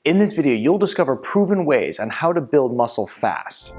In this video, you'll discover proven ways on how to build muscle fast.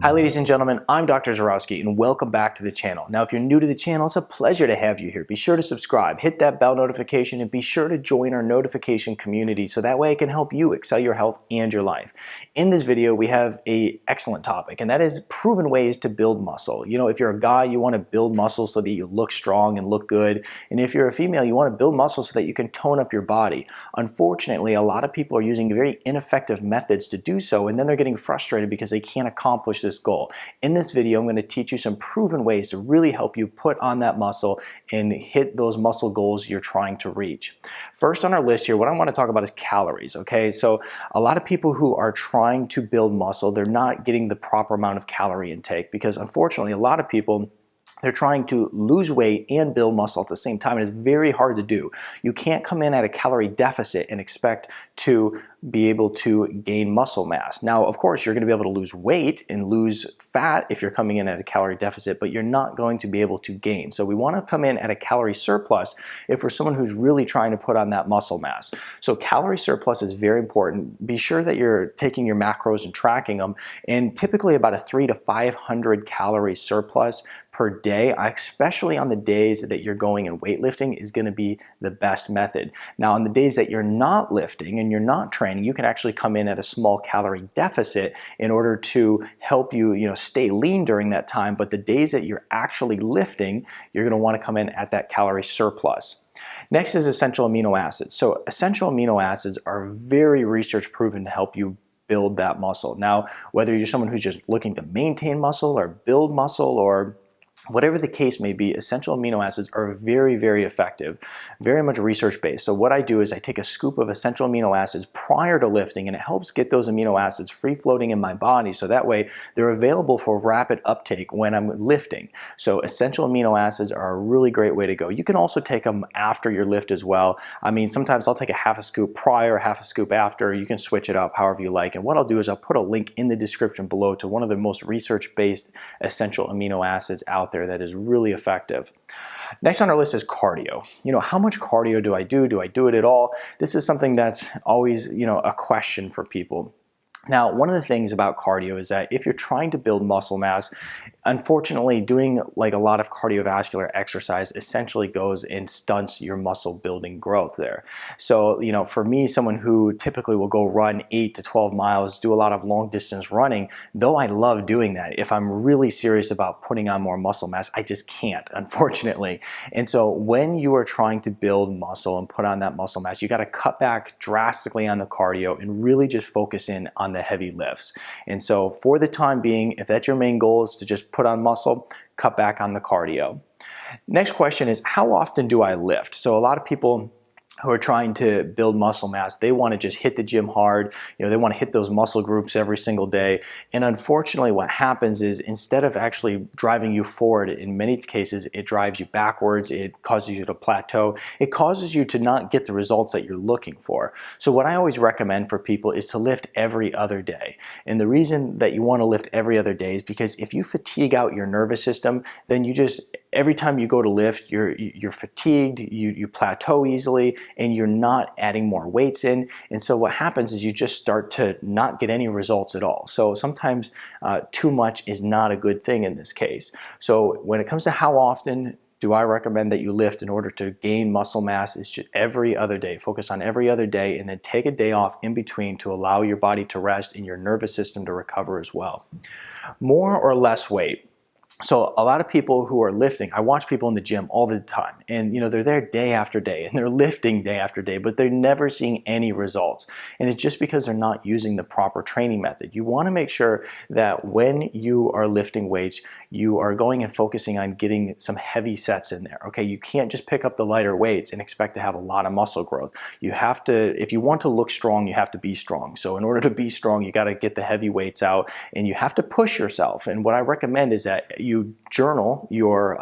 Hi ladies and gentlemen, I'm Dr. Zarowski and welcome back to the channel. Now if you're new to the channel, it's a pleasure to have you here. Be sure to subscribe, hit that bell notification, and be sure to join our notification community so that way I can help you excel your health and your life. In this video, we have an excellent topic, and that is proven ways to build muscle. You know, if you're a guy, you want to build muscle so that you look strong and look good. And if you're a female, you want to build muscle so that you can tone up your body. Unfortunately, a lot of people are using very ineffective methods to do so, and then they're getting frustrated because they can't accomplish this goal. In this video, I'm going to teach you some proven ways to really help you put on that muscle and hit those muscle goals you're trying to reach. First on our list here, what I want to talk about is calories, okay? So a lot of people who are trying to build muscle, they're not getting the proper amount of calorie intake because unfortunately a lot of people, they're trying to lose weight and build muscle at the same time, and it's very hard to do. You can't come in at a calorie deficit and expect to be able to gain muscle mass. Now, of course, you're going to be able to lose weight and lose fat if you're coming in at a calorie deficit, but you're not going to be able to gain. So we want to come in at a calorie surplus if we're someone who's really trying to put on that muscle mass. So calorie surplus is very important. Be sure that you're taking your macros and tracking them, and typically about a 300 to 500 calorie surplus per day, especially on the days that you're going and weightlifting, is going to be the best method. Now, on the days that you're not lifting and you're not training, you can actually come in at a small calorie deficit in order to help you, stay lean during that time. But the days that you're actually lifting, you're going to want to come in at that calorie surplus. Next is essential amino acids. So essential amino acids are very research proven to help you build that muscle. Now, whether you're someone who's just looking to maintain muscle or build muscle or whatever the case may be, essential amino acids are very, very effective, very much research-based. So what I do is I take a scoop of essential amino acids prior to lifting, and it helps get those amino acids free-floating in my body, so that way they're available for rapid uptake when I'm lifting. So essential amino acids are a really great way to go. You can also take them after your lift as well. I mean, sometimes I'll take a half a scoop prior, half a scoop after. You can switch it up however you like. And what I'll do is I'll put a link in the description below to one of the most research-based essential amino acids out there that is really effective. Next on our list is cardio. How much cardio do I do? Do I do it at all? This is something that's always, a question for people. Now, one of the things about cardio is that if you're trying to build muscle mass, unfortunately, doing like a lot of cardiovascular exercise essentially goes and stunts your muscle building growth there. So, for me, someone who typically will go run 8 to 12 miles, do a lot of long distance running, though I love doing that, if I'm really serious about putting on more muscle mass, I just can't, unfortunately. And so when you are trying to build muscle and put on that muscle mass, you got to cut back drastically on the cardio and really just focus in on the heavy lifts. And so for the time being, if that's your main goal is to just put on muscle, cut back on the cardio. Next question is, how often do I lift? So a lot of people who are trying to build muscle mass, they want to just hit the gym hard. They want to hit those muscle groups every single day. And unfortunately, what happens is instead of actually driving you forward, in many cases, it drives you backwards. It causes you to plateau. It causes you to not get the results that you're looking for. So what I always recommend for people is to lift every other day. And the reason that you want to lift every other day is because if you fatigue out your nervous system, then every time you go to lift, you're fatigued, you plateau easily, and you're not adding more weights in. And so what happens is you just start to not get any results at all. So sometimes too much is not a good thing in this case. So when it comes to how often do I recommend that you lift in order to gain muscle mass, is just every other day. Focus on every other day and then take a day off in between to allow your body to rest and your nervous system to recover as well. More or less weight. So a lot of people who are lifting, I watch people in the gym all the time, and they're there day after day and they're lifting day after day, but they're never seeing any results. And it's just because they're not using the proper training method. You want to make sure that when you are lifting weights, you are going and focusing on getting some heavy sets in there. Okay, you can't just pick up the lighter weights and expect to have a lot of muscle growth. You have to, if you want to look strong, you have to be strong. So in order to be strong, you got to get the heavy weights out and you have to push yourself. And what I recommend is that you journal your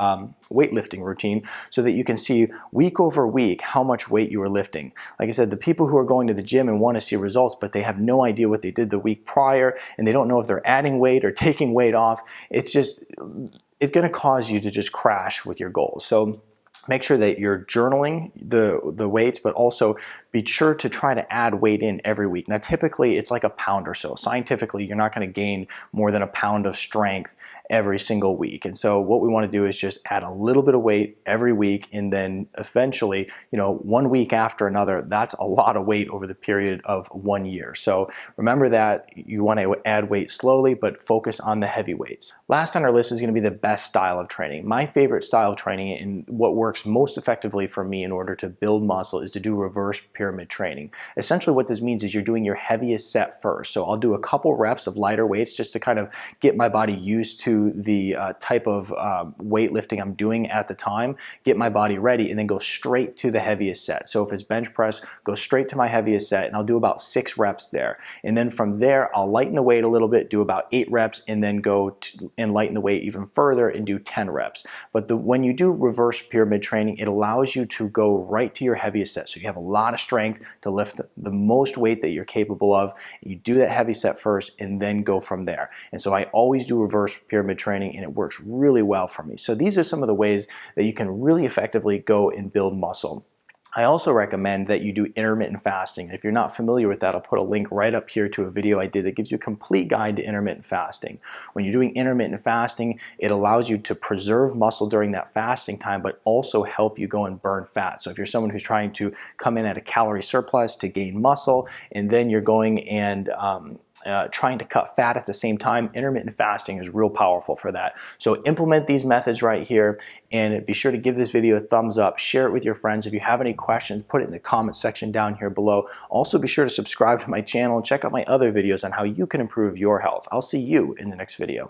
weightlifting routine so that you can see week over week how much weight you are lifting. Like I said, the people who are going to the gym and want to see results, but they have no idea what they did the week prior, and they don't know if they're adding weight or taking weight off, it's going to cause you to just crash with your goals. So make sure that you're journaling the weights, but also be sure to try to add weight in every week. Now, typically it's like a pound or so. Scientifically, you're not going to gain more than a pound of strength every single week. And so what we want to do is just add a little bit of weight every week, and then eventually, 1 week after another, that's a lot of weight over the period of 1 year. So remember that you want to add weight slowly, but focus on the heavy weights. Last on our list is going to be the best style of training. My favorite style of training, and what works most effectively for me in order to build muscle, is to do reverse pyramid training. Essentially what this means is you're doing your heaviest set first. So I'll do a couple reps of lighter weights just to kind of get my body used to the type of weightlifting I'm doing at the time, get my body ready, and then go straight to the heaviest set. So if it's bench press, go straight to my heaviest set, and I'll do about 6 reps there. And then from there, I'll lighten the weight a little bit, do about 8 reps, and then go and lighten the weight even further and do 10 reps. But when you do reverse pyramid training, it allows you to go right to your heaviest set. So you have a lot of strength to lift the most weight that you're capable of. You do that heavy set first and then go from there. And so I always do reverse pyramid training, and it works really well for me. So these are some of the ways that you can really effectively go and build muscle. I also recommend that you do intermittent fasting. If you're not familiar with that, I'll put a link right up here to a video I did that gives you a complete guide to intermittent fasting. When you're doing intermittent fasting, it allows you to preserve muscle during that fasting time, but also help you go and burn fat. So if you're someone who's trying to come in at a calorie surplus to gain muscle, and then you're going and trying to cut fat at the same time, intermittent fasting is real powerful for that. So implement these methods right here, and be sure to give this video a thumbs up, share it with your friends. If you have any questions, put it in the comment section down here below. Also be sure to subscribe to my channel and check out my other videos on how you can improve your health. I'll see you in the next video.